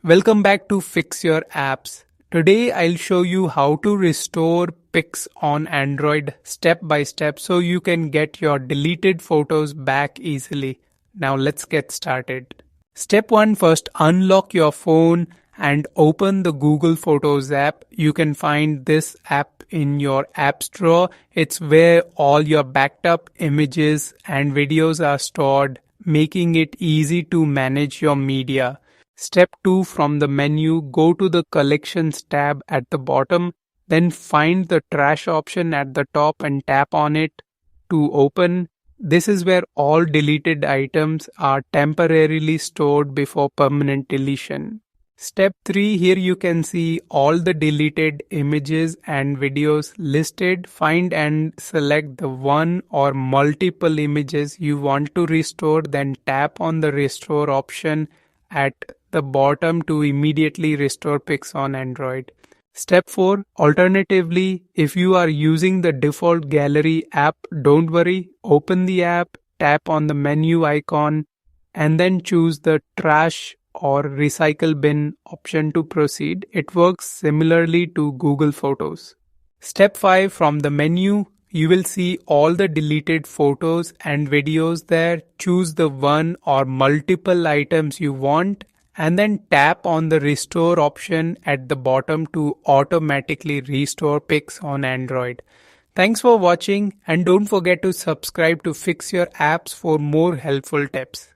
Welcome back to Fix Your Apps. Today I'll show you how to restore Pics on Android step by step so you can get your deleted photos back easily. Now let's get started. Step 1, first unlock your phone and open the Google Photos app. You can find this app in your app store. It's where all your backed up images and videos are stored, making it easy to manage your media. Step 2, from the menu, go to the Collections tab at the bottom, then find the Trash option at the top and tap on it to open. This is where all deleted items are temporarily stored before permanent deletion. Step 3, here you can see all the deleted images and videos listed. Find and select the one or multiple images you want to restore, then tap on the Restore option at the bottom to immediately restore Pics on Android. Step 4, alternatively, if you are using the default gallery app, don't worry, open the app, tap on the menu icon, and then choose the Trash or Recycle Bin option to proceed. It works similarly to Google Photos. Step 5, from the menu, you will see all the deleted photos and videos there. Choose the one or multiple items you want and then tap on the Restore option at the bottom to automatically restore Pics on Android. Thanks for watching and don't forget to subscribe to Fix Your Apps for more helpful tips.